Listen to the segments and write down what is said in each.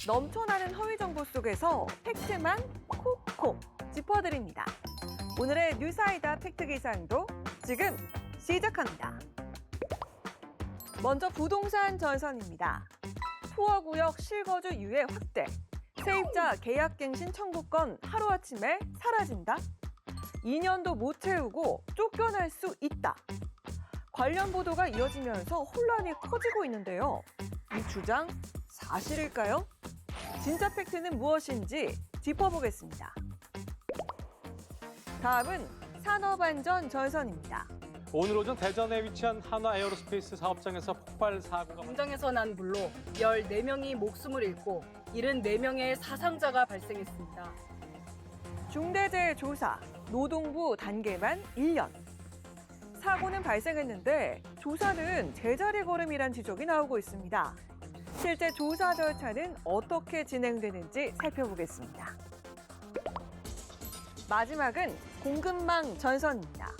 넘쳐나는 허위 정보 속에서 팩트만 콕콕 짚어드립니다. 오늘의 뉴스아이다 팩트 기상도 지금 시작합니다. 먼저 부동산 전선입니다. 투어구역 실거주 유예 확대, 세입자 계약갱신 청구권 하루아침에 사라진다. 2년도 못 채우고 쫓겨날 수 있다. 관련 보도가 이어지면서 혼란이 커지고 있는데요. 이 주장 사실일까요? 진짜 팩트는 무엇인지 짚어보겠습니다. 다음은 산업안전 전선입니다. 오늘 오전 대전에 위치한 한화 에어로스페이스 사업장에서 폭발 사고가 공장에서 난 불로 14명이 목숨을 잃고 74명의 사상자가 발생했습니다. 중대재해조사, 노동부 단계만 1년. 사고는 발생했는데 조사는 제자리 걸음이란 지적이 나오고 있습니다. 실제 조사 절차는 어떻게 진행되는지 살펴보겠습니다. 마지막은 공급망 전선입니다.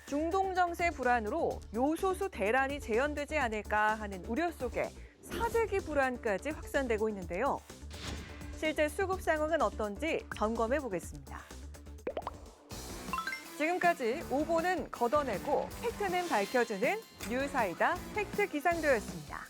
중동 정세 불안으로 요소수 대란이 재현되지 않을까 하는 우려 속에 사재기 불안까지 확산되고 있는데요. 실제 수급 상황은 어떤지 점검해 보겠습니다. 지금까지 오보는 걷어내고 팩트는 밝혀주는 뉴스아이다 팩트 기상도였습니다.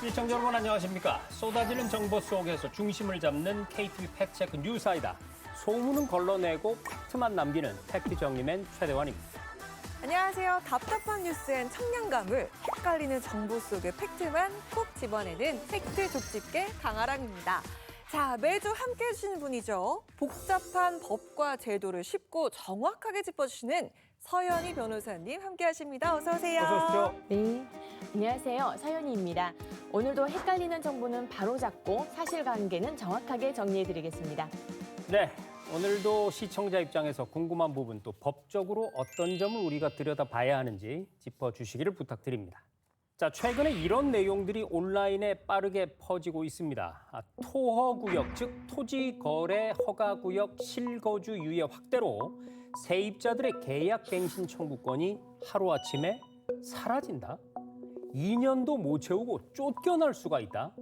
시청자 여러분 안녕하십니까? 쏟아지는 정보 속에서 중심을 잡는 KTV 팩트체크 뉴스아이다. 소문은 걸러내고 팩트만 남기는 팩트 정리맨 최대환입니다. 안녕하세요. 답답한 뉴스엔 청량감을 헷갈리는 정보 속의 팩트만 콕 집어내는 팩트 족집게 강아랑입니다. 자, 매주 함께 해주시는 분이죠. 복잡한 법과 제도를 쉽고 정확하게 짚어주시는 서연희 변호사님 함께 하십니다. 어서 오세요. 어서 오십시오. 네, 안녕하세요. 서연희입니다. 오늘도 헷갈리는 정보는 바로잡고 사실관계는 정확하게 정리해드리겠습니다. 네, 오늘도 시청자 입장에서 궁금한 부분 또 법적으로 어떤 점을 우리가 들여다봐야 하는지 짚어주시기를 부탁드립니다. 자, 최근에 이런 내용들이 온라인에 빠르게 퍼지고 있습니다. 토허구역, 즉 토지거래 허가구역 실거주 유예 확대로 세입자들의 계약갱신 청구권이 하루아침에 사라진다? 2년도 못 채우고 쫓겨날 수가 있다?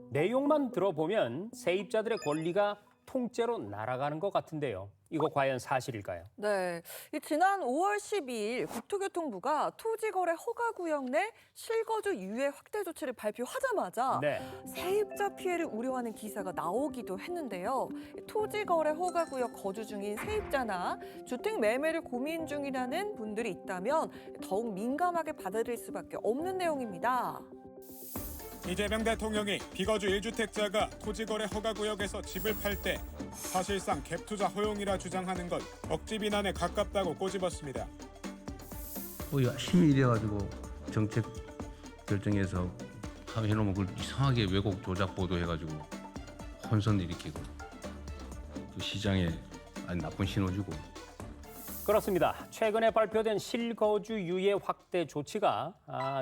내용만 들어보면 세입자들의 권리가 통째로 날아가는 것 같은데요. 이거 과연 사실일까요? 네, 지난 5월 12일 국토교통부가 토지거래 허가구역 내 실거주 유예 확대 조치를 발표하자마자 네. 세입자 피해를 우려하는 기사가 나오기도 했는데요. 토지거래 허가구역 거주 중인 세입자나 주택 매매를 고민 중이라는 분들이 있다면 더욱 민감하게 받아들일 수밖에 없는 내용입니다. 이재명 대통령이 비거주 1주택자가 토지거래 허가구역에서 집을 팔 때 사실상 갭투자 허용이라 주장하는 건 억지 비난에 가깝다고 꼬집었습니다. 열심히 일해가지고 정책 결정해서 해놓으면 그걸 이상하게 왜곡 조작 보도해가지고 혼선 일으키고 또 시장에 아주 나쁜 신호 주고. 그렇습니다. 최근에 발표된 실거주 유예 확대 조치가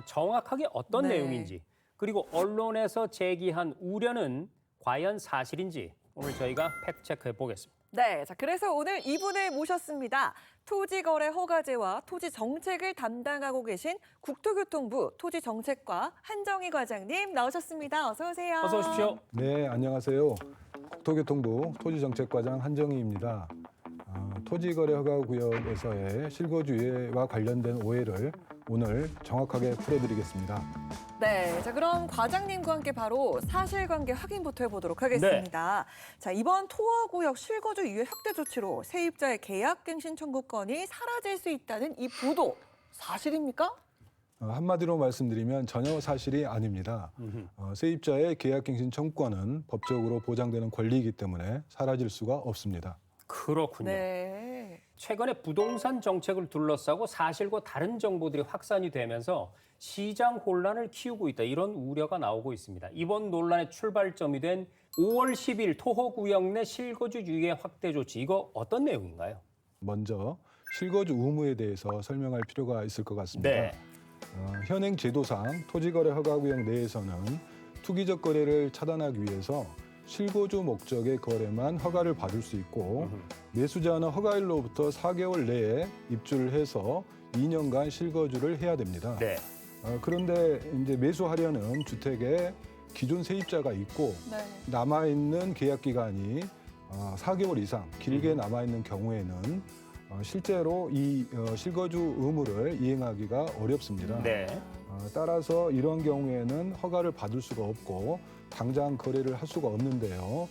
정확하게 어떤 네. 내용인지 그리고 언론에서 제기한 우려는 과연 사실인지 오늘 저희가 팩트체크해 보겠습니다. 네, 자 그래서 오늘 이분을 모셨습니다. 토지거래 허가제와 토지정책을 담당하고 계신 국토교통부 토지정책과 한정희 과장님 나오셨습니다. 어서 오세요. 어서 오십시오. 네, 안녕하세요. 국토교통부 토지정책과장 한정희입니다. 토지거래 허가구역에서의 실거주유예와 관련된 오해를 오늘 정확하게 풀어드리겠습니다. 네, 자 그럼 과장님과 함께 바로 사실관계 확인부터 해보도록 하겠습니다. 자 이번 토어구역 실거주 유예 확대 조치로 세입자의 계약갱신 청구권이 사라질 수 있다는 이 보도 사실입니까? 한마디로 말씀드리면 전혀 사실이 아닙니다. 세입자의 계약갱신 청구권은 법적으로 보장되는 권리이기 때문에 사라질 수가 없습니다. 그렇군요. 네. 최근에 부동산 정책을 둘러싸고 사실과 다른 정보들이 확산이 되면서 시장 혼란을 키우고 있다. 이런 우려가 나오고 있습니다. 이번 논란의 출발점이 된 5월 10일 토호구역 내 실거주 유예 확대 조치. 이거 어떤 내용인가요? 먼저 실거주 의무에 대해서 설명할 필요가 있을 것 같습니다. 네. 현행 제도상 토지거래 허가구역 내에서는 투기적 거래를 차단하기 위해서 실거주 목적의 거래만 허가를 받을 수 있고 매수자는 허가일로부터 4개월 내에 입주를 해서 2년간 실거주를 해야 됩니다. 네. 그런데 이제 매수하려는 주택에 기존 세입자가 있고 남아있는 계약 기간이 4개월 이상 길게 남아있는 경우에는 실제로 이 실거주 의무를 이행하기가 어렵습니다. 네. 따라서 이런 경우에는 허가를 받을 수가 없고 당장 거래를 할 수가 없는데요.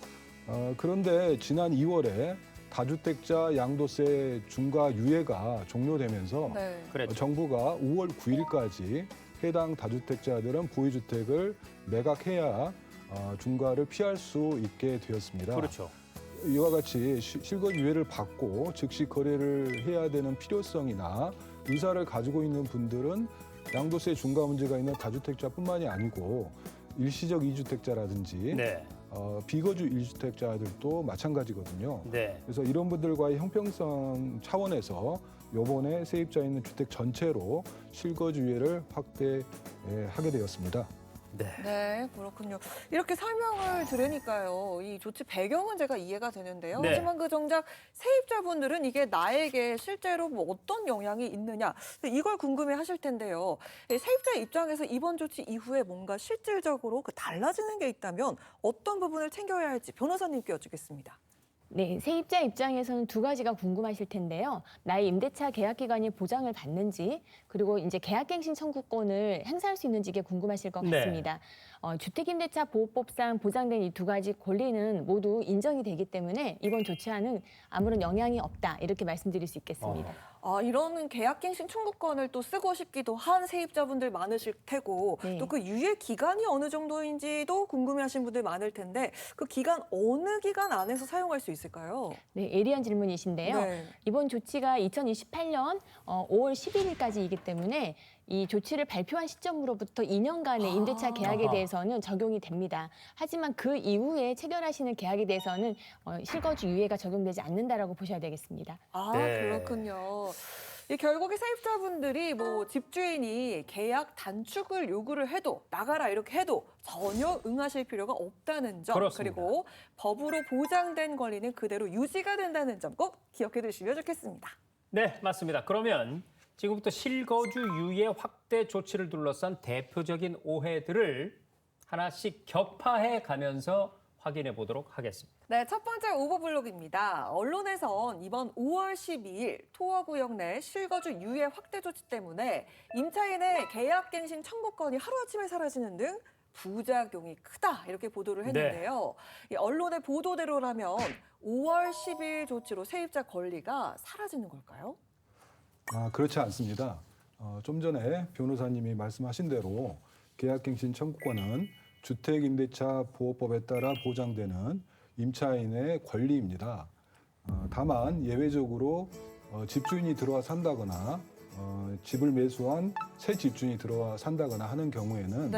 그런데 지난 2월에 다주택자 양도세 중과 유예가 종료되면서 그랬죠. 정부가 5월 9일까지 해당 다주택자들은 보유주택을 매각해야 중과를 피할 수 있게 되었습니다. 그렇죠. 이와 같이 실거주 유예를 받고 즉시 거래를 해야 되는 필요성이나 의사를 가지고 있는 분들은 양도세 중과 문제가 있는 다주택자뿐만이 아니고 일시적 이주택자라든지 네. 비거주 일주택자들도 마찬가지거든요. 네. 그래서 이런 분들과의 형평성 차원에서 이번에 세입자 있는 주택 전체로 실거주 유예를 확대하게 되었습니다. 네. 네, 그렇군요. 이렇게 설명을 들으니까요. 이 조치 배경은 제가 이해가 되는데요. 네. 하지만 그 정작 세입자분들은 이게 나에게 실제로 뭐 어떤 영향이 있느냐 이걸 궁금해 하실 텐데요. 세입자 입장에서 이번 조치 이후에 뭔가 실질적으로 달라지는 게 있다면 어떤 부분을 챙겨야 할지 변호사님께 여쭙겠습니다. 네, 세입자 입장에서는 두 가지가 궁금하실 텐데요. 나의 임대차 계약 기간이 보장을 받는지, 그리고 이제 계약갱신 청구권을 행사할 수 있는지 이게 궁금하실 것 네. 같습니다. 주택임대차 보호법상 보장된 이 두 가지 권리는 모두 인정이 되기 때문에 이번 조치와는 아무런 영향이 없다 이렇게 말씀드릴 수 있겠습니다. 이런 계약갱신 청구권을 또 쓰고 싶기도 한 세입자분들 많으실 테고 네. 또 그 유예 기간이 어느 정도인지도 궁금해하신 분들 많을 텐데 그 기간 어느 기간 안에서 사용할 수 있을까요? 네, 예리한 질문이신데요. 네. 이번 조치가 2028년 5월 11일까지이기 때문에 이 조치를 발표한 시점으로부터 2년간의 임대차 계약에 아하. 대해서는 적용이 됩니다. 하지만 그 이후에 체결하시는 계약에 대해서는 실거주 유예가 적용되지 않는다라고 보셔야 되겠습니다. 네. 그렇군요. 결국에 세입자분들이 뭐 집주인이 계약 단축을 요구를 해도 나가라 이렇게 해도 전혀 응하실 필요가 없다는 점 그렇습니다. 그리고 법으로 보장된 권리는 그대로 유지가 된다는 점 꼭 기억해 두시면 좋겠습니다. 네, 맞습니다. 그러면 지금부터 실거주 유예 확대 조치를 둘러싼 대표적인 오해들을 하나씩 격파해 가면서 확인해 보도록 하겠습니다. 네, 첫 번째 오버블록입니다. 언론에선 이번 5월 12일 토어구역 내 실거주 유예 확대 조치 때문에 임차인의 계약갱신 청구권이 하루아침에 사라지는 등 부작용이 크다 이렇게 보도를 했는데요. 이 언론의 보도대로라면 5월 10일 조치로 세입자 권리가 사라지는 걸까요? 그렇지 않습니다. 좀 전에 변호사님이 말씀하신 대로 계약갱신 청구권은 주택임대차 보호법에 따라 보장되는 임차인의 권리입니다. 다만 예외적으로 집주인이 들어와 산다거나 집을 매수한 새 집주인이 들어와 산다거나 하는 경우에는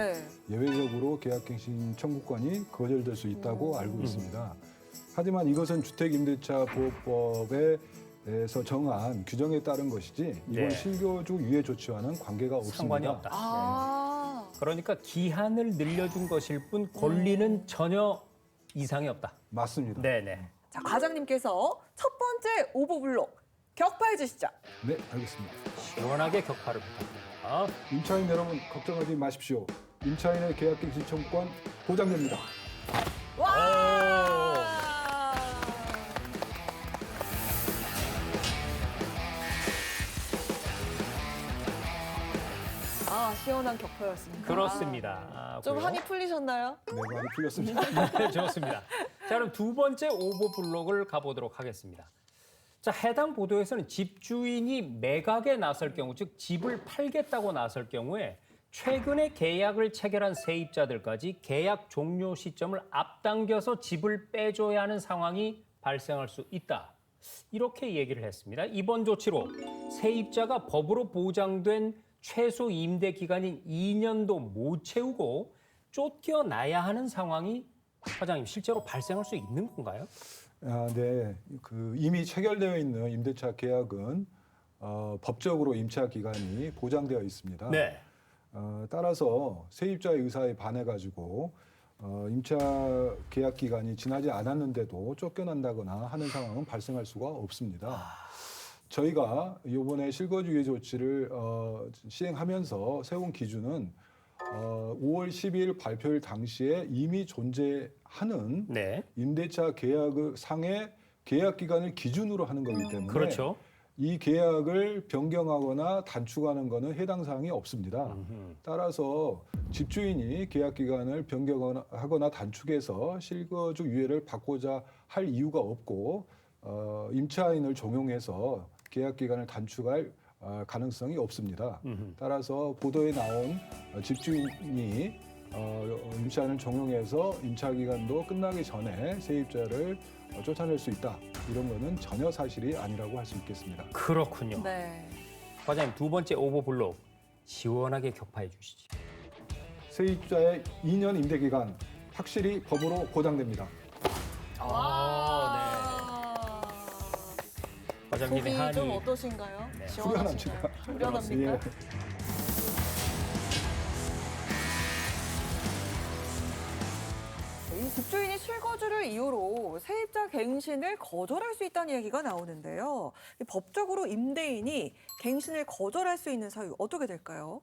예외적으로 계약갱신 청구권이 거절될 수 있다고 알고 있습니다. 하지만 이것은 주택임대차 보호법에서 정한 규정에 따른 것이지 이번 네. 실거주 유예 조치와는 관계가 상관이 없습니다. 없다. 그러니까 기한을 늘려준 것일 뿐 권리는 전혀 이상이 없다. 맞습니다. 네네. 자, 과장님께서 첫 번째 오버블록 격파해 주시죠. 네, 알겠습니다. 시원하게 격파를 부탁드립니다. 임차인 여러분 걱정하지 마십시오. 임차인의 계약갱신 청구권 보장됩니다. 와! 시원한 격파였습니다. 그렇습니다. 좀 한이 풀리셨나요? 네, 많이 풀렸습니다. 네, 좋습니다. 자, 그럼 두 번째 오버블록을 가보도록 하겠습니다. 자, 해당 보도에서는 집주인이 매각에 나설 경우, 즉 집을 팔겠다고 나설 경우에 최근에 계약을 체결한 세입자들까지 계약 종료 시점을 앞당겨서 집을 빼줘야 하는 상황이 발생할 수 있다. 이렇게 얘기를 했습니다. 이번 조치로 세입자가 법으로 보장된 최소 임대 기간인 2년도 못 채우고 쫓겨나야 하는 상황이 과장님 실제로 발생할 수 있는 건가요? 네, 이미 체결되어 있는 임대차 계약은 법적으로 임차 기간이 보장되어 있습니다. 네. 따라서 세입자의 의사에 반해 가지고 임차 계약 기간이 지나지 않았는데도 쫓겨난다거나 하는 상황은 발생할 수가 없습니다. 저희가 이번에 실거주 유예 조치를 시행하면서 세운 기준은 5월 12일 발표일 당시에 이미 존재하는 네. 임대차 계약 상의 계약 기간을 기준으로 하는 거기 때문에 그렇죠. 이 계약을 변경하거나 단축하는 것은 해당 사항이 없습니다. 따라서 집주인이 계약 기간을 변경하거나 단축해서 실거주 유예를 받고자 할 이유가 없고 임차인을 종용해서 계약 기간을 단축할 가능성이 없습니다. 따라서 보도에 나온 집주인이 임차인을 종용해서 임차 기간도 끝나기 전에 세입자를 쫓아낼 수 있다. 이런 거는 전혀 사실이 아니라고 할 수 있겠습니다. 그렇군요. 네. 과장님, 두 번째 오버블록 시원하게 격파해 주시죠. 세입자의 2년 임대 기간 확실히 법으로 보장됩니다. 과장님의 속이 좀 한이 어떠신가요? 네. 시원하신가요? 후련합니까? 예. 이 집주인이 실거주를 이유로 세입자 갱신을 거절할 수 있다는 얘기가 나오는데요. 이 법적으로 임대인이 갱신을 거절할 수 있는 사유 어떻게 될까요?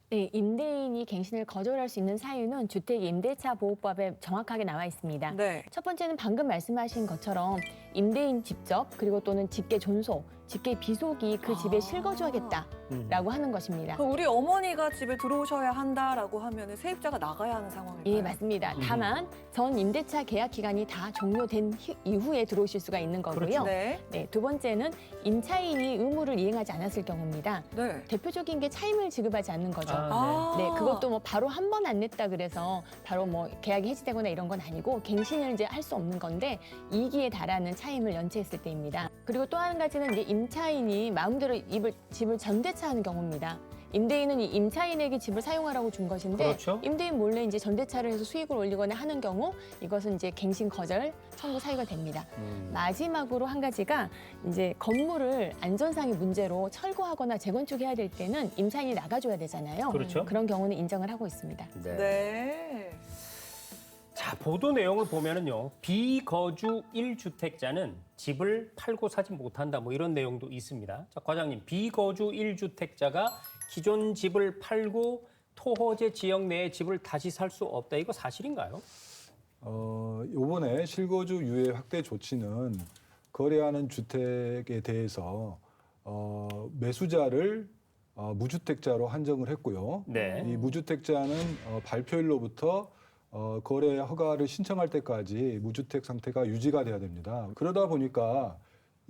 네, 임대인이 갱신을 거절할 수 있는 사유는 주택임대차보호법에 정확하게 나와 있습니다. 네. 첫 번째는 방금 말씀하신 것처럼 임대인 직접 그리고 또는 직계 존속, 직계 비속이 그 집에 실거주하겠다라고 하는 것입니다. 그럼 우리 어머니가 집에 들어오셔야 한다라고 하면 세입자가 나가야 하는 상황일까요? 예, 맞습니다. 다만 전 임대차 계약 기간이 다 종료된 이후에 들어오실 수가 있는 거고요. 네. 네, 두 번째는 임차인이 의무를 이행하지 않았을 경우입니다. 네. 대표적인 게 차임을 지급하지 않는 거죠. 아. 네, 그것도 뭐 바로 한 번 안 냈다 그래서 바로 뭐 계약이 해지되거나 이런 건 아니고 갱신을 이제 할 수 없는 건데 2기에 달하는 차임을 연체했을 때입니다. 그리고 또 한 가지는 이제 임차인이 마음대로 집을 전대차하는 경우입니다. 임대인은 이 임차인에게 집을 사용하라고 준 것인데 그렇죠. 임대인 몰래 이제 전대차를 해서 수익을 올리거나 하는 경우 이것은 이제 갱신 거절 청구 사유가 됩니다. 마지막으로 한 가지가 이제 건물을 안전상의 문제로 철거하거나 재건축해야 될 때는 임차인이 나가줘야 되잖아요. 그렇죠. 그런 경우는 인정을 하고 있습니다. 네. 자, 보도 내용을 보면은요. 비거주 1주택자는 집을 팔고 사지 못한다. 뭐 이런 내용도 있습니다. 자, 과장님, 비거주 1주택자가 기존 집을 팔고 토호제 지역 내에 집을 다시 살 수 없다. 이거 사실인가요? 이번에 실거주 유예 확대 조치는 거래하는 주택에 대해서 매수자를 무주택자로 한정을 했고요. 네. 이 무주택자는 발표일로부터 거래 허가를 신청할 때까지 무주택 상태가 유지가 돼야 됩니다. 그러다 보니까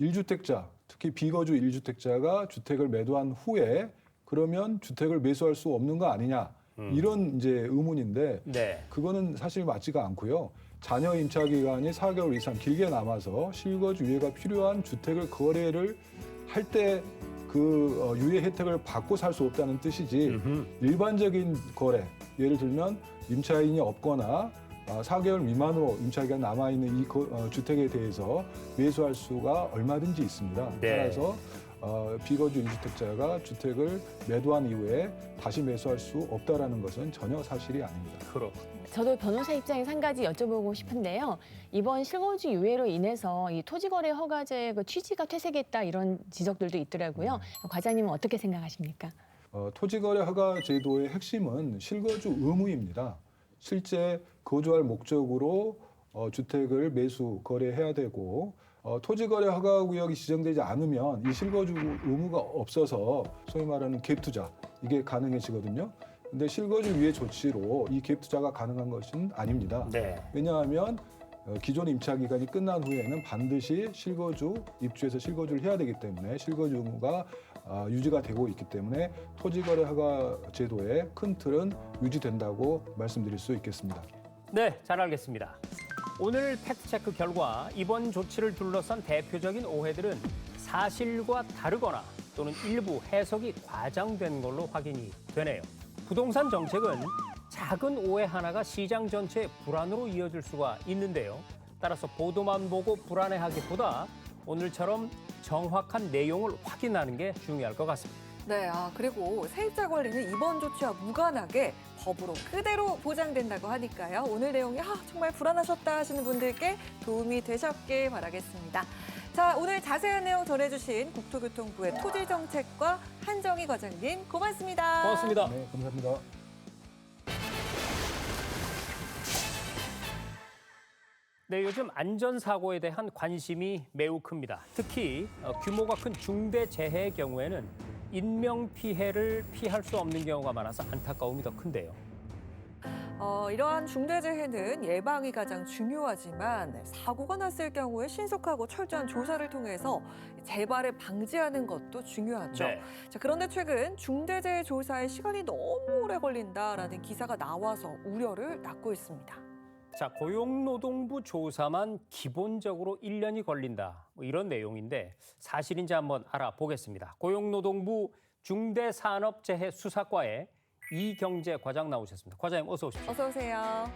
1주택자, 특히 비거주 1주택자가 주택을 매도한 후에 그러면 주택을 매수할 수 없는 거 아니냐 이런 이제 의문인데 네. 그거는 사실 맞지가 않고요. 자녀 임차 기간이 4개월 이상 길게 남아서 실거주 유예가 필요한 주택을 거래를 할 때 그 유예 혜택을 받고 살 수 없다는 뜻이지 일반적인 거래, 예를 들면 임차인이 없거나 4개월 미만으로 임차기간 남아있는 이 주택에 대해서 매수할 수가 얼마든지 있습니다. 네. 따라서 비거주 1주택자가 주택을 매도한 이후에 다시 매수할 수 없다라는 것은 전혀 사실이 아닙니다. 그렇군요. 저도 변호사 입장에서 한 가지 여쭤보고 싶은데요. 이번 실거주 유예로 인해서 이 토지거래 허가제 그 취지가 퇴색했다 이런 지적들도 있더라고요. 과장님은 어떻게 생각하십니까? 토지거래 허가 제도의 핵심은 실거주 의무입니다. 실제 거주할 목적으로 주택을 매수, 거래해야 되고 토지거래 허가 구역이 지정되지 않으면 이 실거주 의무가 없어서 소위 말하는 갭 투자, 이게 가능해지거든요. 근데 실거주 유예 조치로 이 갭 투자가 가능한 것은 아닙니다. 네. 왜냐하면 기존 임차 기간이 끝난 후에는 반드시 실거주, 입주해서 실거주를 해야 되기 때문에 실거주 의무가 유지가 되고 있기 때문에 토지거래 허가 제도의 큰 틀은 유지된다고 말씀드릴 수 있겠습니다. 네, 잘 알겠습니다. 오늘 팩트체크 결과 이번 조치를 둘러싼 대표적인 오해들은 사실과 다르거나 또는 일부 해석이 과장된 걸로 확인이 되네요. 부동산 정책은 작은 오해 하나가 시장 전체의 불안으로 이어질 수가 있는데요. 따라서 보도만 보고 불안해하기보다 오늘처럼 정확한 내용을 확인하는 게 중요할 것 같습니다. 네, 그리고 세입자 권리는 이번 조치와 무관하게 법으로 그대로 보장된다고 하니까요. 오늘 내용이 정말 불안하셨다 하시는 분들께 도움이 되셨길 바라겠습니다. 자, 오늘 자세한 내용 전해주신 국토교통부의 토지정책과 한정희 과장님 고맙습니다. 고맙습니다. 네, 감사합니다. 네, 요즘 안전사고에 대한 관심이 매우 큽니다. 특히 규모가 큰 중대재해의 경우에는 인명피해를 피할 수 없는 경우가 많아서 안타까움이 더 큰데요. 이러한 중대재해는 예방이 가장 중요하지만 사고가 났을 경우에 신속하고 철저한 조사를 통해서 재발을 방지하는 것도 중요하죠. 네. 자, 그런데 최근 중대재해 조사에 시간이 너무 오래 걸린다라는 기사가 나와서 우려를 낳고 있습니다. 자, 고용노동부 조사만 기본적으로 1년이 걸린다. 이런 내용인데 사실인지 한번 알아보겠습니다. 고용노동부 중대산업재해수사과에 이경재 과장 나오셨습니다. 과장님 어서 오십시오. 어서 오세요.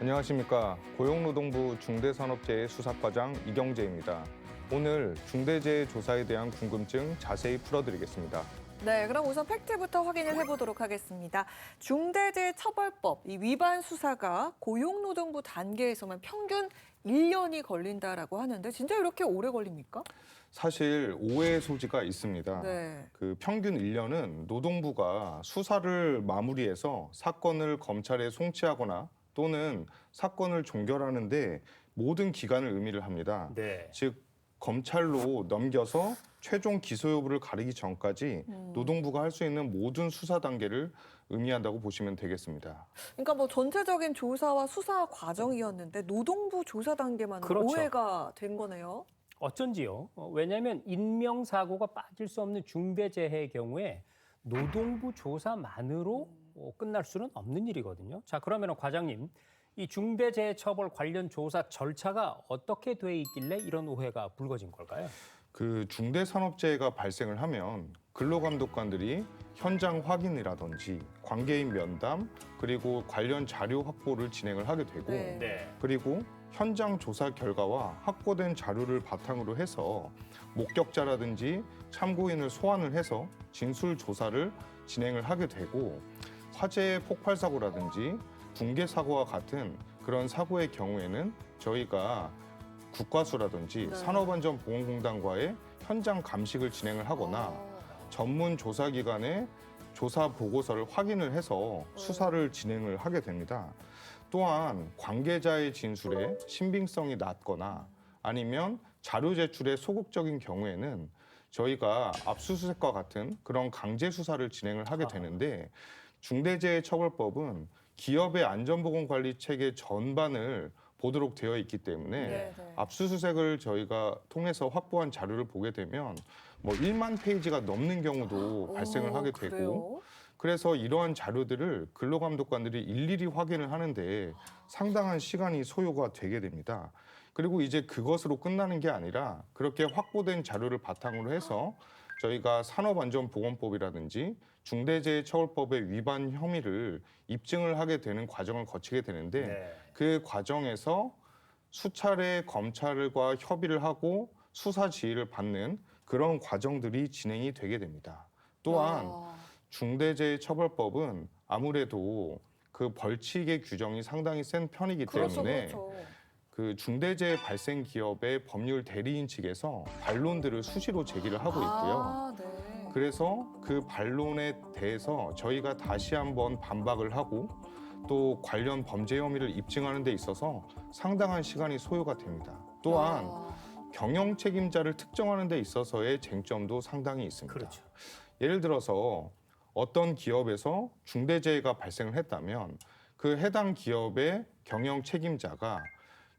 안녕하십니까. 고용노동부 중대산업재해수사과장 이경재입니다. 오늘 중대재해 조사에 대한 궁금증 자세히 풀어드리겠습니다. 네, 그럼 우선 팩트부터 확인을 해보도록 하겠습니다. 중대재해처벌법 이 위반 수사가 고용노동부 단계에서만 평균 1년이 걸린다라고 하는데 진짜 이렇게 오래 걸립니까? 사실 오해의 소지가 있습니다. 네. 그 평균 1년은 노동부가 수사를 마무리해서 사건을 검찰에 송치하거나 또는 사건을 종결하는데 모든 기간을 의미를 합니다. 네. 즉 검찰로 넘겨서 최종 기소 여부를 가리기 전까지 노동부가 할 수 있는 모든 수사 단계를 의미한다고 보시면 되겠습니다. 그러니까 뭐 전체적인 조사와 수사 과정이었는데 노동부 조사 단계만 그렇죠. 오해가 된 거네요. 어쩐지요. 왜냐하면 인명사고가 빠질 수 없는 중대재해의 경우에 노동부 조사만으로 끝날 수는 없는 일이거든요. 자, 그러면 과장님, 이 중대재해처벌 관련 조사 절차가 어떻게 돼 있길래 이런 오해가 불거진 걸까요? 그 중대산업재해가 발생을 하면 근로감독관들이 현장 확인이라든지 관계인 면담 그리고 관련 자료 확보를 진행을 하게 되고 네. 그리고 현장 조사 결과와 확보된 자료를 바탕으로 해서 목격자라든지 참고인을 소환을 해서 진술 조사를 진행을 하게 되고 화재 폭발 사고라든지 붕괴 사고와 같은 그런 사고의 경우에는 저희가 국과수라든지 네. 산업안전보건공단과의 현장 감식을 진행을 하거나 전문 조사기관의 조사 보고서를 확인을 해서 수사를 진행을 하게 됩니다. 또한 관계자의 진술에 신빙성이 낮거나 아니면 자료 제출에 소극적인 경우에는 저희가 압수수색과 같은 그런 강제 수사를 진행을 하게 되는데 중대재해처벌법은 기업의 안전보건관리 체계 전반을 보도록 되어 있기 때문에 네. 압수수색을 저희가 통해서 확보한 자료를 보게 되면 뭐 1만 페이지가 넘는 경우도 발생을 하게 되고 그래요? 그래서 이러한 자료들을 근로감독관들이 일일이 확인을 하는데 상당한 시간이 소요가 되게 됩니다. 그리고 이제 그것으로 끝나는 게 아니라 그렇게 확보된 자료를 바탕으로 해서 저희가 산업안전보건법이라든지 중대재해처벌법의 위반 혐의를 입증을 하게 되는 과정을 거치게 되는데 네. 그 과정에서 수차례 검찰과 협의를 하고 수사 지휘를 받는 그런 과정들이 진행이 되게 됩니다. 또한 중대재해처벌법은 아무래도 그 벌칙의 규정이 상당히 센 편이기 때문에 그렇죠. 그 중대재해 발생 기업의 법률 대리인 측에서 반론들을 수시로 제기를 하고 있고요. 네. 그래서 그 반론에 대해서 저희가 다시 한번 반박을 하고 또 관련 범죄 혐의를 입증하는 데 있어서 상당한 시간이 소요가 됩니다. 또한 경영 책임자를 특정하는 데 있어서의 쟁점도 상당히 있습니다. 그렇죠. 예를 들어서 어떤 기업에서 중대재해가 발생을 했다면 그 해당 기업의 경영 책임자가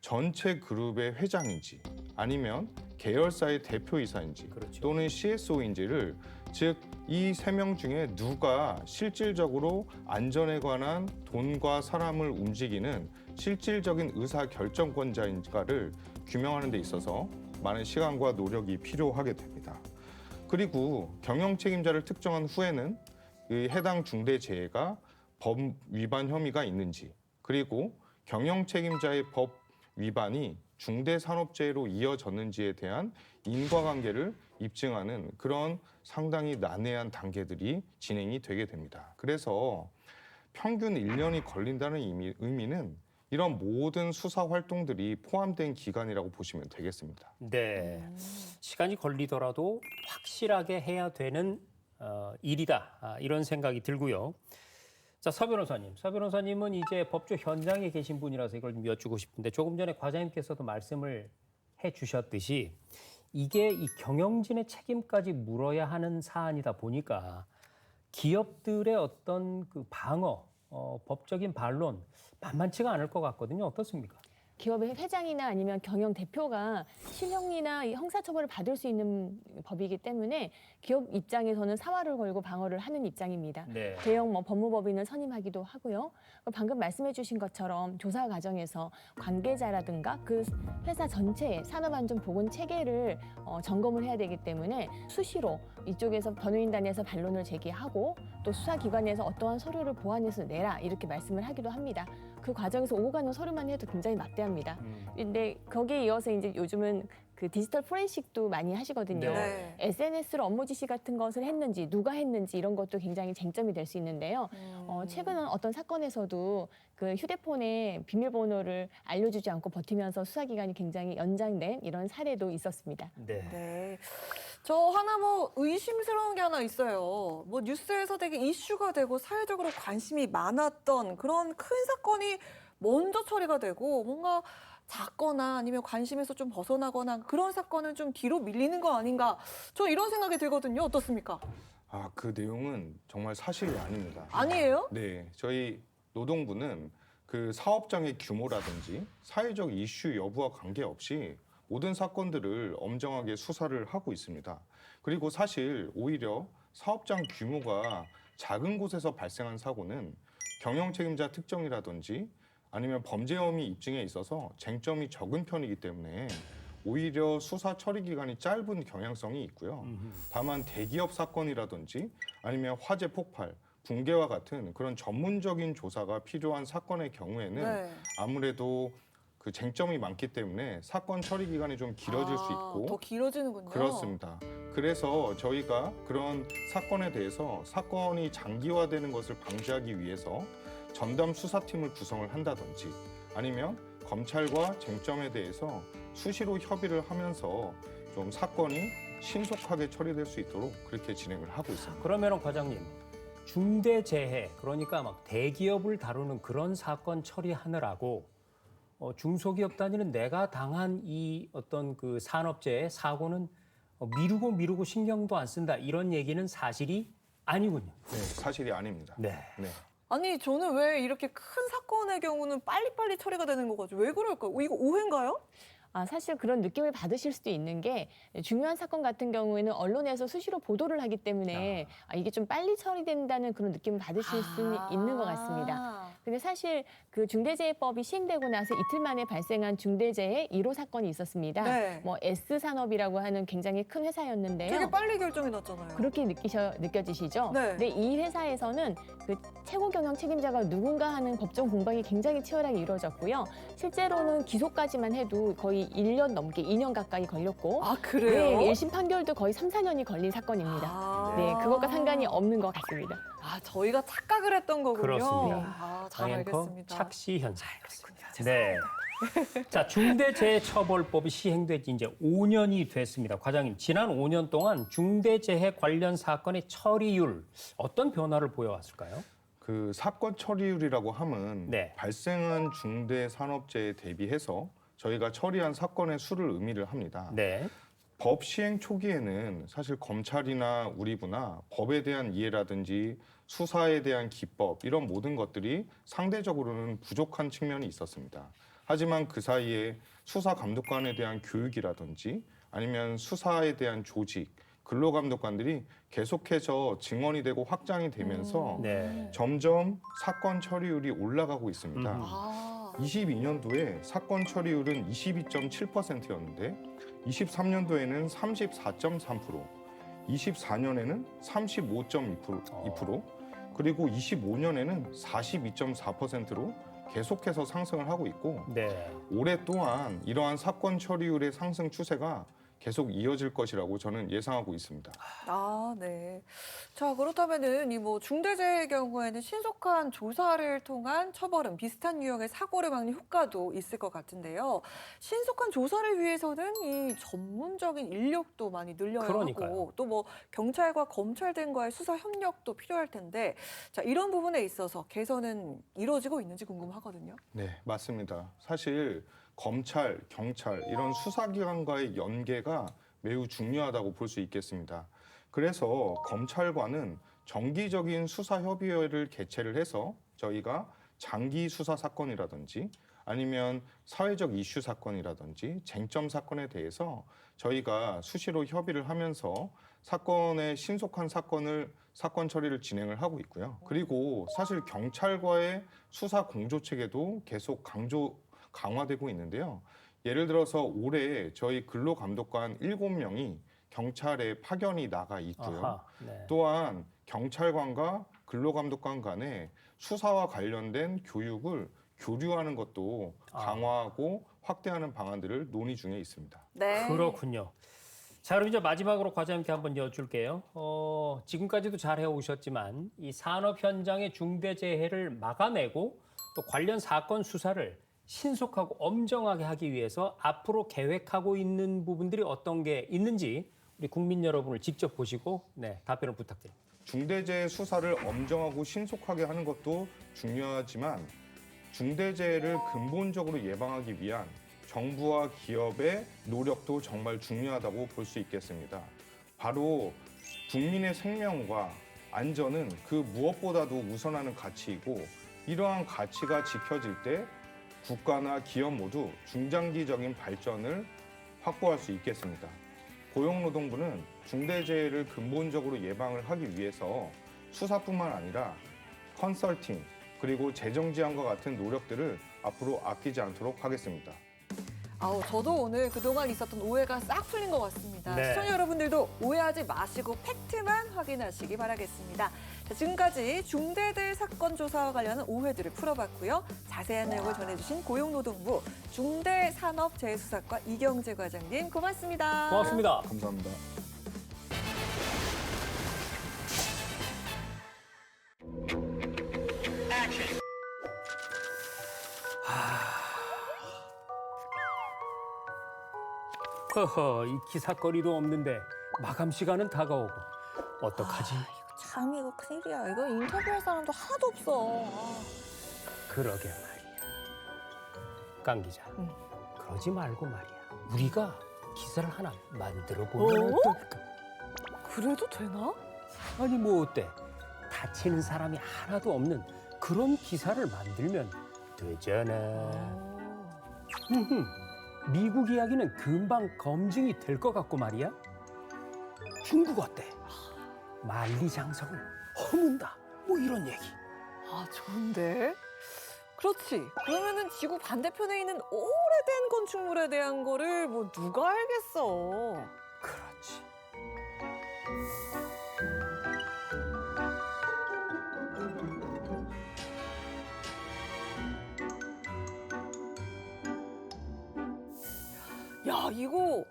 전체 그룹의 회장인지 아니면 계열사의 대표이사인지 그렇죠. 또는 CSO인지를 즉 이 3명 중에 누가 실질적으로 안전에 관한 돈과 사람을 움직이는 실질적인 의사결정권자인가를 규명하는 데 있어서 많은 시간과 노력이 필요하게 됩니다. 그리고 경영 책임자를 특정한 후에는 이 해당 중대재해가 법 위반 혐의가 있는지 그리고 경영 책임자의 법 위반이 중대산업재해로 이어졌는지에 대한 인과관계를 입증하는 그런 상당히 난해한 단계들이 진행이 되게 됩니다. 그래서 평균 1년이 걸린다는 의미는 이런 모든 수사 활동들이 포함된 기간이라고 보시면 되겠습니다. 네. 시간이 걸리더라도 확실하게 해야 되는 일이다. 이런 생각이 들고요. 자, 서 변호사님. 서 변호사님은 이제 법조 현장에 계신 분이라서 이걸 좀 여쭈고 싶은데 조금 전에 과장님께서도 말씀을 해 주셨듯이 이게 이 경영진의 책임까지 물어야 하는 사안이다 보니까 기업들의 어떤 그 방어, 법적인 반론 만만치가 않을 것 같거든요. 어떻습니까? 기업의 회장이나 아니면 경영 대표가 실형이나 형사처벌을 받을 수 있는 법이기 때문에 기업 입장에서는 사활을 걸고 방어를 하는 입장입니다. 네. 대형 법무법인을 선임하기도 하고요. 방금 말씀해주신 것처럼 조사 과정에서 관계자라든가 그 회사 전체의 산업안전보건 체계를 점검을 해야 되기 때문에 수시로 이쪽에서 변호인단에서 반론을 제기하고 또 수사기관에서 어떠한 서류를 보완해서 내라 이렇게 말씀을 하기도 합니다. 그 과정에서 오고 가는 서류만 해도 굉장히 막대합니다. 근데 거기에 이어서 이제 요즘은 그 디지털 포렌식도 많이 하시거든요. 네. SNS로 업무 지시 같은 것을 했는지 누가 했는지 이런 것도 굉장히 쟁점이 될 수 있는데요. 최근은 어떤 사건에서도 그 휴대폰에 비밀번호를 알려주지 않고 버티면서 수사기간이 굉장히 연장된 이런 사례도 있었습니다. 네. 네. 저 하나 뭐 의심스러운 게 하나 있어요. 뭐 뉴스에서 되게 이슈가 되고 사회적으로 관심이 많았던 그런 큰 사건이 먼저 처리가 되고 뭔가 작거나 아니면 관심에서 좀 벗어나거나 그런 사건은 좀 뒤로 밀리는 거 아닌가. 저 이런 생각이 들거든요. 어떻습니까? 그 내용은 정말 사실이 아닙니다. 아니에요? 네, 저희 노동부는 그 사업장의 규모라든지 사회적 이슈 여부와 관계없이 모든 사건들을 엄정하게 수사를 하고 있습니다. 그리고 사실 오히려 사업장 규모가 작은 곳에서 발생한 사고는 경영 책임자 특정이라든지 아니면 범죄 혐의 입증에 있어서 쟁점이 적은 편이기 때문에 오히려 수사 처리 기간이 짧은 경향성이 있고요. 다만 대기업 사건이라든지 아니면 화재 폭발, 붕괴와 같은 그런 전문적인 조사가 필요한 사건의 경우에는 네. 아무래도 그 쟁점이 많기 때문에 사건 처리 기간이 좀 길어질 수 있고 더 길어지는군요. 그렇습니다. 그래서 저희가 그런 사건에 대해서 사건이 장기화되는 것을 방지하기 위해서 전담 수사팀을 구성을 한다든지 아니면 검찰과 쟁점에 대해서 수시로 협의를 하면서 좀 사건이 신속하게 처리될 수 있도록 그렇게 진행을 하고 있습니다. 그러면 과장님, 중대재해, 그러니까 막 대기업을 다루는 그런 사건 처리하느라고 중소기업 단위는 내가 당한 이 어떤 그 산업재해 사고는 미루고 신경도 안 쓴다 이런 얘기는 사실이 아니군요. 네, 사실이 아닙니다. 네. 네. 아니 저는 왜 이렇게 큰 사건의 경우는 빨리빨리 처리가 되는 거 같죠? 왜 그럴까요? 이거 오해인가요? 사실 그런 느낌을 받으실 수도 있는 게 중요한 사건 같은 경우에는 언론에서 수시로 보도를 하기 때문에 이게 좀 빨리 처리된다는 그런 느낌을 받으실 수는 있는 것 같습니다. 근데 사실 그 중대재해법이 시행되고 나서 이틀 만에 발생한 중대재해 1호 사건이 있었습니다. 네. 뭐 S산업이라고 하는 굉장히 큰 회사였는데요. 되게 빨리 결정이 났잖아요. 그렇게 느껴지시죠? 네. 근데 이 회사에서는 그 최고 경영 책임자가 누군가 하는 법정 공방이 굉장히 치열하게 이루어졌고요. 실제로는 기소까지만 해도 거의 1년 넘게 2년 가까이 걸렸고 그래요? 네, 1심 판결도 거의 3, 4년이 걸린 사건입니다. 네, 그것과 상관이 없는 것 같습니다. 저희가 착각을 했던 거군요. 그렇습니다. 잘 알겠습니다. 착시 현상. 네. 자, 중대재해처벌법이 시행된 지 이제 5년이 됐습니다. 과장님, 지난 5년 동안 중대재해 관련 사건의 처리율 어떤 변화를 보여왔을까요? 그 사건 처리율이라고 함은 네. 발생한 중대 산업재해에 대비해서 저희가 처리한 사건의 수를 의미를 합니다. 네. 법 시행 초기에는 사실 검찰이나 우리부나 법에 대한 이해라든지 수사에 대한 기법 이런 모든 것들이 상대적으로는 부족한 측면이 있었습니다. 하지만 그 사이에 수사감독관에 대한 교육이라든지 아니면 수사에 대한 조직, 근로감독관들이 계속해서 증언이 되고 확장이 되면서 네. 점점 사건 처리율이 올라가고 있습니다. 22년도에 사건 처리율은 22.7%였는데 23년도에는 34.3%, 24년에는 35.2%, 그리고 25년에는 42.4%로 계속해서 상승을 하고 있고 네. 올해 또한 이러한 사건 처리율의 상승 추세가 계속 이어질 것이라고 저는 예상하고 있습니다. 아, 네. 자, 그렇다면은 이 뭐 중대재해의 경우에는 신속한 조사를 통한 처벌은 비슷한 유형의 사고를 막는 효과도 있을 것 같은데요. 신속한 조사를 위해서는 이 전문적인 인력도 많이 늘려야 그러니까요. 하고 또 뭐 경찰과 검찰 등과의 수사 협력도 필요할 텐데 자, 이런 부분에 있어서 개선은 이루어지고 있는지 궁금하거든요. 네, 맞습니다. 사실 검찰, 경찰 이런 수사기관과의 연계가 매우 중요하다고 볼 수 있겠습니다. 그래서 검찰과는 정기적인 수사협의회를 개최를 해서 저희가 장기 수사 사건이라든지 아니면 사회적 이슈 사건이라든지 쟁점 사건에 대해서 저희가 수시로 협의를 하면서 사건의 신속한 사건 처리를 진행을 하고 있고요. 그리고 사실 경찰과의 수사 공조 체계도 계속 강화되고 있는데요. 예를 들어서 올해 저희 근로감독관 7명이 경찰에 파견이 나가 있고요. 아하, 네. 또한 경찰관과 근로감독관 간에 수사와 관련된 교육을 교류하는 것도 강화하고 확대하는 방안들을 논의 중에 있습니다. 네. 그렇군요. 자, 그럼 이제 마지막으로 과장님께 한번 여쭐게요. 지금까지도 잘 해오셨지만 이 산업 현장의 중대재해를 막아내고 또 관련 사건 수사를 신속하고 엄정하게 하기 위해서 앞으로 계획하고 있는 부분들이 어떤 게 있는지 우리 국민 여러분을 직접 보시고 답변을 부탁드립니다. 중대재해 수사를 엄정하고 신속하게 하는 것도 중요하지만 중대재해를 근본적으로 예방하기 위한 정부와 기업의 노력도 정말 중요하다고 볼 수 있겠습니다. 바로 국민의 생명과 안전은 그 무엇보다도 우선하는 가치이고 이러한 가치가 지켜질 때 국가나 기업 모두 중장기적인 발전을 확보할 수 있겠습니다. 고용노동부는 중대재해를 근본적으로 예방을 하기 위해서 수사뿐만 아니라 컨설팅 그리고 재정 지원과 같은 노력들을 앞으로 아끼지 않도록 하겠습니다. 아우, 저도 오늘 그동안 있었던 오해가 싹 풀린 것 같습니다. 네. 시청자 여러분들도 오해하지 마시고 팩트만 확인하시기 바라겠습니다. 자, 지금까지 중대재해 사건 조사와 관련한 오해들을 풀어봤고요. 자세한 내용을 전해주신 고용노동부 중대산업재해수사과 이경재 과장님 고맙습니다. 고맙습니다. 감사합니다. 허허, 이 기사거리도 없는데 마감 시간은 다가오고 어떡하지? 참 이거 큰일이야. 이거 인터뷰할 사람도 하나도 없어. 그러게 말이야. 강 기자, 그러지 말고 말이야. 우리가 기사를 하나 만들어 보면 어떨까? 그래도 되나? 아니 뭐 어때? 다치는 사람이 하나도 없는 그런 기사를 만들면 되잖아. 미국 이야기는 금방 검증이 될 것 같고 말이야. 중국 어때? 만리장성을 허문다. 뭐 이런 얘기. 아, 좋은데? 그렇지. 그러면은 지구 반대편에 있는 오래된 건축물에 대한 거를 뭐 누가 알겠어. 그렇지. 야, 이거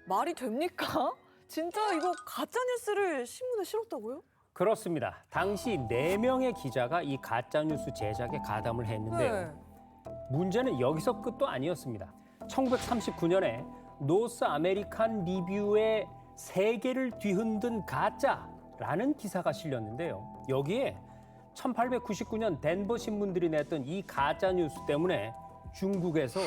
말이 됩니까? 진짜 이거 가짜 뉴스를 신문에 실었다고요? 그렇습니다. 당시 4명의 기자가 이 가짜뉴스 제작에 가담을 했는데요. 문제는 여기서 끝도 아니었습니다. 1939년에 노스 아메리칸 리뷰의 세계를 뒤흔든 가짜라는 기사가 실렸는데요. 여기에 1899년 덴버 신문들이 냈던 이 가짜뉴스 때문에 중국에서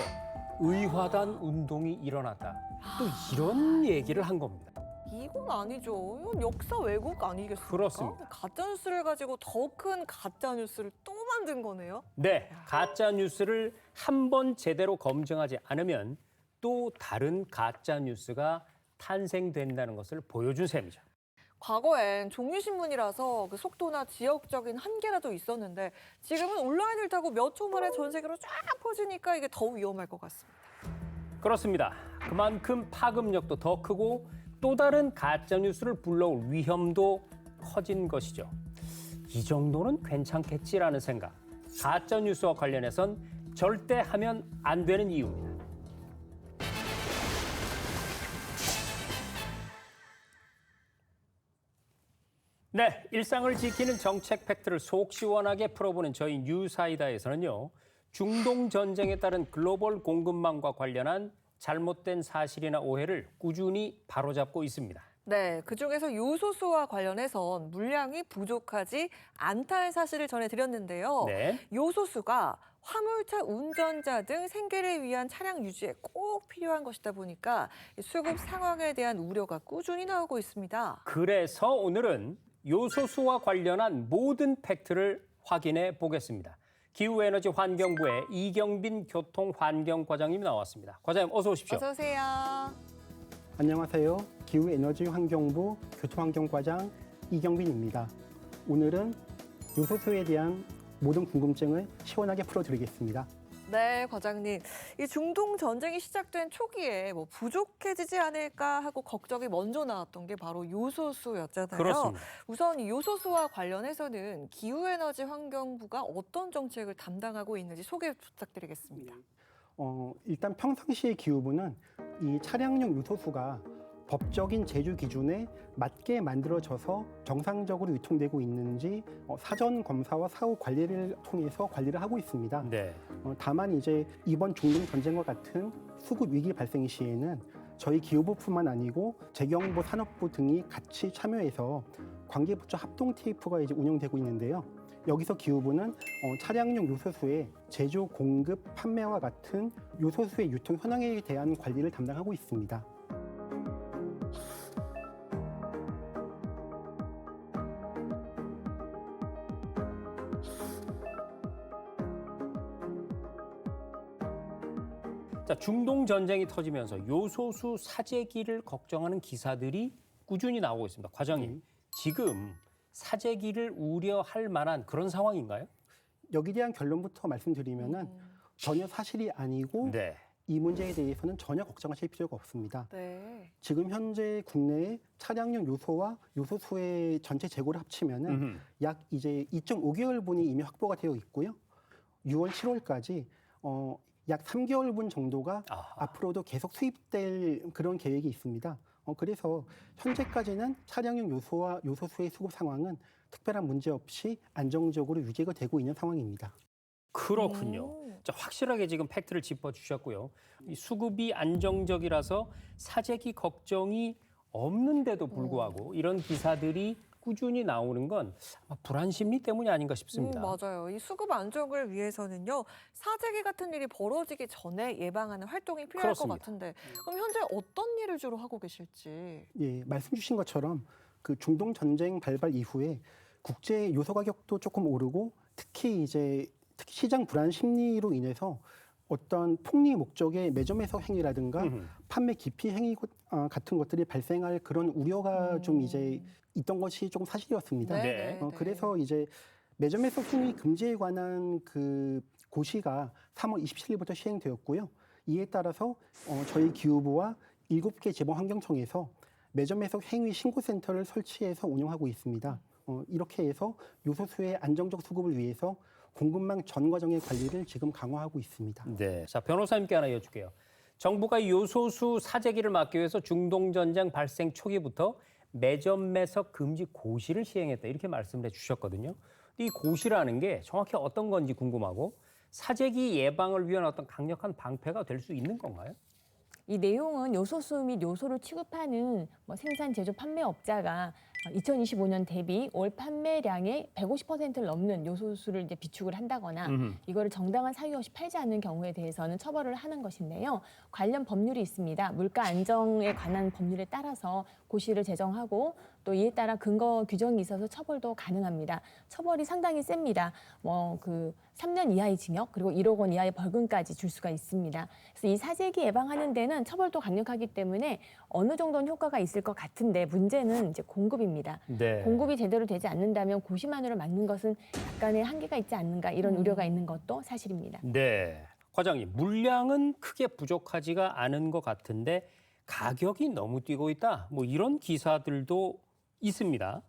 의화단 운동이 일어났다. 또 이런 얘기를 한 겁니다. 이건 아니죠. 이건 역사 왜곡 아니겠습니까? 그렇습니다. 가짜 뉴스를 가지고 더 큰 가짜 뉴스를 또 만든 거네요. 네, 가짜 뉴스를 한 번 제대로 검증하지 않으면 또 다른 가짜 뉴스가 탄생된다는 것을 보여준 셈이죠. 과거엔 종이신문이라서 그 속도나 지역적인 한계라도 있었는데 지금은 온라인을 타고 몇 초 만에 전 세계로 쫙 퍼지니까 이게 더 위험할 것 같습니다. 그렇습니다. 그만큼 파급력도 더 크고 또 다른 가짜 뉴스를 불러올 위험도 커진 것이죠. 이 정도는 괜찮겠지라는 생각 가짜 뉴스와 관련해선 절대 하면 안 되는 이유입니다. 네, 일상을 지키는 정책 팩트를 속 시원하게 풀어보는 저희 뉴사이다에서는요, 중동 전쟁에 따른 글로벌 공급망과 관련한 잘못된 사실이나 오해를 꾸준히 바로잡고 있습니다. 네, 그중에서 요소수와 관련해선 물량이 부족하지 않다는 사실을 전해드렸는데요. 네. 요소수가 화물차 운전자 등 생계를 위한 차량 유지에 꼭 필요한 것이다 보니까 수급 상황에 대한 우려가 꾸준히 나오고 있습니다. 그래서 오늘은 요소수와 관련한 모든 팩트를 확인해 보겠습니다. 기후에너지환경부의 이경빈 교통환경과장님이 나왔습니다. 과장님 어서 오십시오. 어서 오세요. 안녕하세요. 기후에너지환경부 교통환경과장 이경빈입니다. 오늘은 요소수에 대한 모든 궁금증을 시원하게 풀어드리겠습니다. 네, 과장님. 이 중동 전쟁이 시작된 초기에 부족해지지 않을까 하고 걱정이 먼저 나왔던 게 바로 요소수였잖아요. 그렇습니다. 우선 이 요소수와 관련해서는 기후에너지환경부가 어떤 정책을 담당하고 있는지 소개 부탁드리겠습니다. 일단 평상시의 기후부는 이 차량용 요소수가 법적인 제조 기준에 맞게 만들어져서 정상적으로 유통되고 있는지 사전 검사와 사후 관리를 통해서 관리를 하고 있습니다. 네. 다만 이제 이번 중동 전쟁과 같은 수급 위기 발생 시에는 저희 기후부뿐만 아니고 재경부 산업부 등이 같이 참여해서 관계부처 합동 TF가 이제 운영되고 있는데요. 여기서 기후부는 차량용 요소수의 제조, 공급, 판매와 같은 요소수의 유통 현황에 대한 관리를 담당하고 있습니다. 자, 중동 전쟁이 터지면서 요소수 사재기를 걱정하는 기사들이 꾸준히 나오고 있습니다. 과장님, 지금 사재기를 우려할 만한 그런 상황인가요? 여기에 대한 결론부터 말씀드리면은 전혀 사실이 아니고 네. 이 문제에 대해서는 전혀 걱정하실 필요가 없습니다. 네. 지금 현재 국내에 차량용 요소와 요소수의 전체 재고를 합치면은 약 이제 2.5개월분이 이미 확보가 되어 있고요. 6월, 7월까지 약 3개월분 정도가 앞으로도 계속 수입될 그런 계획이 있습니다. 그래서 현재까지는 차량용 요소와 요소수의 수급 상황은 특별한 문제 없이 안정적으로 유지가 되고 있는 상황입니다. 그렇군요. 자, 확실하게 지금 팩트를 짚어주셨고요. 이 수급이 안정적이라서 사재기 걱정이 없는데도 불구하고 이런 기사들이 꾸준히 나오는 건 아마 불안 심리 때문이 아닌가 싶습니다. 맞아요. 이 수급 안정을 위해서는요, 사재기 같은 일이 벌어지기 전에 예방하는 활동이 필요할 그렇습니다. 것 같은데, 그럼 현재 어떤 일을 주로 하고 계실지? 예, 말씀 주신 것처럼 그 중동 전쟁 발발 이후에 국제 요소 가격도 조금 오르고 특히 시장 불안 심리로 인해서 어떤 폭리 목적의 매점 해석 행위라든가 판매 기피 행위 같은 것들이 발생할 그런 우려가 좀 이제 있던 것이 조금 사실이었습니다. 네. 그래서 이제 매점 해석 행위 금지에 관한 그 고시가 3월 27일부터 시행되었고요. 이에 따라서 저희 기후부와 7개 재봉환경청에서 매점 해석 행위 신고센터를 설치해서 운영하고 있습니다. 이렇게 해서 요소수의 안정적 수급을 위해서 공급망 전 과정의 관리를 지금 강화하고 있습니다. 네. 자, 변호사님께 하나 여쭐게요. 정부가 요소수 사재기를 막기 위해서 중동 전쟁 발생 초기부터 매점 매석 금지 고시를 시행했다 이렇게 말씀을 해주셨거든요. 근데 이 고시라는 게 정확히 어떤 건지 궁금하고 사재기 예방을 위한 어떤 강력한 방패가 될 수 있는 건가요? 이 내용은 요소수 및 요소를 취급하는 생산, 제조, 판매업자가 2025년 대비 올 판매량의 150%를 넘는 요소수를 이제 비축을 한다거나 이거를 정당한 사유 없이 팔지 않는 경우에 대해서는 처벌을 하는 것인데요. 관련 법률이 있습니다. 물가 안정에 관한 법률에 따라서 고시를 제정하고 또 이에 따라 근거 규정이 있어서 처벌도 가능합니다. 처벌이 상당히 셉니다. 3년 이하의 징역 그리고 1억 원 이하의 벌금까지 줄 수가 있습니다. 그래서 이 사재기 예방하는 데는 처벌도 강력하기 때문에 어느 정도는 효과가 있을 것 같은데 문제는 이제 공급입니다. 네. 공급이 제대로 되지 않는다면 고시만으로 막는 것은 약간의 한계가 있지 않는가 이런 우려가 있는 것도 사실입니다. 네. 과장님, 물량은 크게 부족하지가 않은 것 같은데 가격이 너무 뛰고 있다. 이런 기사들도 있습니다.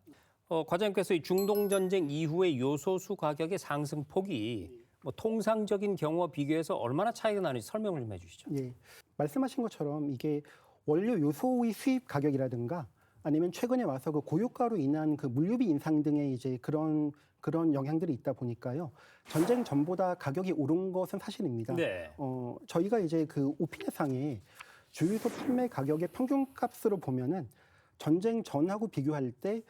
과장님께서 이 중동 전쟁 이후의 요소수 가격의 상승폭이 뭐 통상적인 경우와 비교해서 얼마나 차이가 나는지 설명을 좀 해주시죠. 예, 말씀하신 것처럼 이게 원료 요소의 수입 가격이라든가 아니면 최근에 와서 그 고유가로 인한 그 물류비 인상 등의 이제 그런 영향들이 있다 보니까요. 전쟁 전보다 가격이 오른 것은 사실입니다. 네. 저희가 이제 그 오피니상에 주유소 판매 가격의 평균값으로 보면은 전쟁 전하고 비교할 때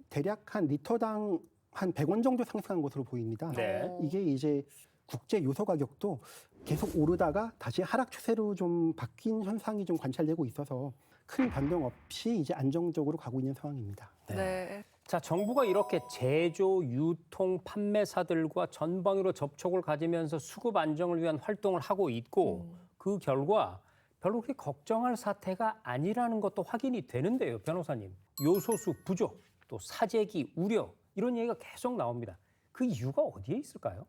대략 한 리터당 한 100원 정도 상승한 것으로 보입니다. 네. 이게 이제 국제 요소 가격도 계속 오르다가 다시 하락 추세로 좀 바뀐 현상이 좀 관찰되고 있어서 큰 변동 없이 이제 안정적으로 가고 있는 상황입니다. 네. 자, 정부가 이렇게 제조, 유통, 판매사들과 전방위로 접촉을 가지면서 수급 안정을 위한 활동을 하고 있고 그 결과 별로 그렇게 걱정할 사태가 아니라는 것도 확인이 되는데요, 변호사님. 요소수 부족, 또 사재기 우려 이런 얘기가 계속 나옵니다. 그 이유가 어디에 있을까요?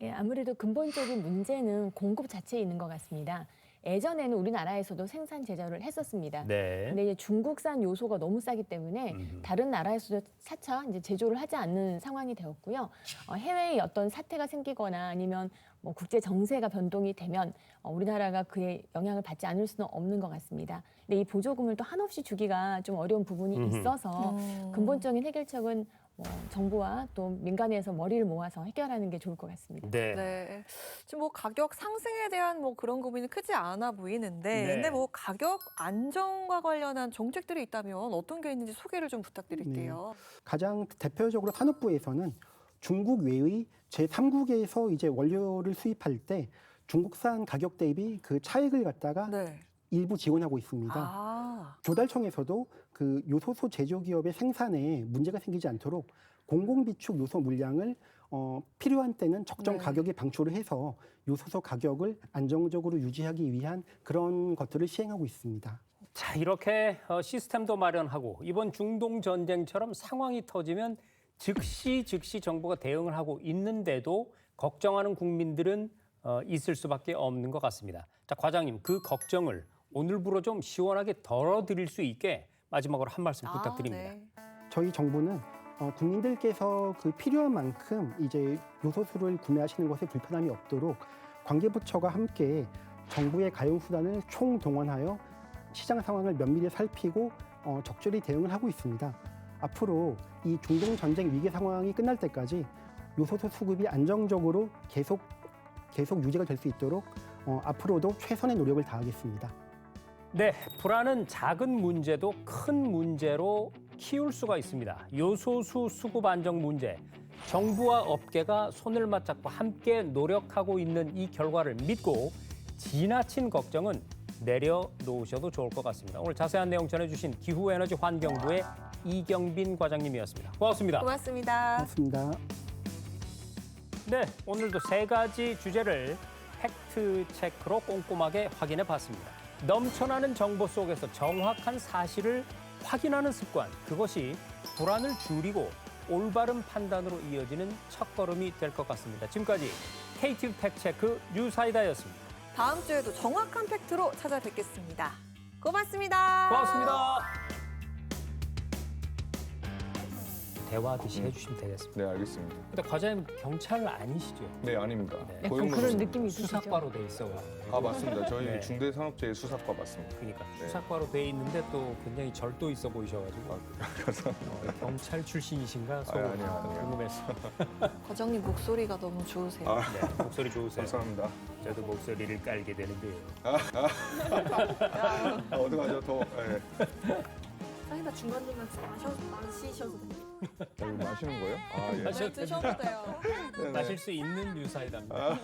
예, 아무래도 근본적인 문제는 공급 자체에 있는 것 같습니다. 예전에는 우리나라에서도 생산 제조를 했었습니다. 네. 근데 이제 중국산 요소가 너무 싸기 때문에 다른 나라에서도 차차 이제 제조를 하지 않는 상황이 되었고요. 해외에 어떤 사태가 생기거나 아니면 뭐 국제 정세가 변동이 되면 우리나라가 그에 영향을 받지 않을 수는 없는 것 같습니다. 근데 이 보조금을 또 한없이 주기가 좀 어려운 부분이 있어서 근본적인 해결책은 정부와 또 민간에서 머리를 모아서 해결하는 게 좋을 것 같습니다. 네. 네. 지금 뭐 가격 상승에 대한 뭐 그런 고민은 크지 않아 보이는데, 네. 근데 뭐 가격 안정과 관련한 정책들이 있다면 어떤 게 있는지 소개를 좀 부탁드릴게요. 가장 대표적으로 산업부에서는 중국 외의 제3국에서 이제 원료를 수입할 때 중국산 가격 대비 그 차익을 갖다가 네. 일부 지원하고 있습니다. 아. 조달청에서도 그 요소수 제조기업의 생산에 문제가 생기지 않도록 공공비축 요소 물량을 필요한 때는 적정 네. 가격에 방출을 해서 요소수 가격을 안정적으로 유지하기 위한 그런 것들을 시행하고 있습니다. 자, 이렇게 시스템도 마련하고 이번 중동 전쟁처럼 상황이 터지면 즉시 정부가 대응을 하고 있는데도 걱정하는 국민들은 있을 수밖에 없는 것 같습니다. 자, 과장님, 그 걱정을 오늘부로 좀 시원하게 덜어드릴 수 있게 마지막으로 한 말씀 부탁드립니다. 네. 저희 정부는 국민들께서 그 필요한 만큼 이제 요소수를 구매하시는 것에 불편함이 없도록 관계부처가 함께 정부의 가용수단을 총동원하여 시장 상황을 면밀히 살피고 적절히 대응을 하고 있습니다. 앞으로 이 중동 전쟁 위기 상황이 끝날 때까지 요소수 수급이 안정적으로 계속 유지가 될 수 있도록 앞으로도 최선의 노력을 다하겠습니다. 네, 불안은 작은 문제도 큰 문제로 키울 수가 있습니다. 요소수 수급 안정 문제, 정부와 업계가 손을 맞잡고 함께 노력하고 있는 이 결과를 믿고 지나친 걱정은 내려놓으셔도 좋을 것 같습니다. 오늘 자세한 내용 전해주신 기후에너지환경부의 이경빈 과장님이었습니다. 고맙습니다. 고맙습니다. 고맙습니다. 네, 오늘도 세 가지 주제를 팩트체크로 꼼꼼하게 확인해 봤습니다. 넘쳐나는 정보 속에서 정확한 사실을 확인하는 습관, 그것이 불안을 줄이고 올바른 판단으로 이어지는 첫걸음이 될 것 같습니다. 지금까지 KTV 팩트체크 뉴사이다였습니다. 다음 주에도 정확한 팩트로 찾아뵙겠습니다. 고맙습니다. 고맙습니다. 대화하듯이 해주시면 되겠습니다. 네, 알겠습니다. 근데 과장님 경찰 아니시죠? 네, 아닙니다. 네. 약간 그런 느낌이 있으시죠? 수사과로 돼 있어. 아, 맞습니다. 저희 네. 중대산업재해 수사과 맞습니다. 그러니까 네. 수사과로 돼 있는데 또 굉장히 절도 있어 보이셔가지고 감사합니다. 경찰 출신이신가 아니요. 궁금했어. 과장님 목소리가 너무 좋으세요. 아, 네, 목소리 좋으세요. 감사합니다. 저도 목소리를 깔게 되는데요. 어떡하죠? 더. 네. 사이다 중간중간 마시셔도 됩니다. 이거 마시는 거예요? 아, 예. 마셔- 드셔도 돼요. 네, 네. 마실 수 있는 유사이다입니다.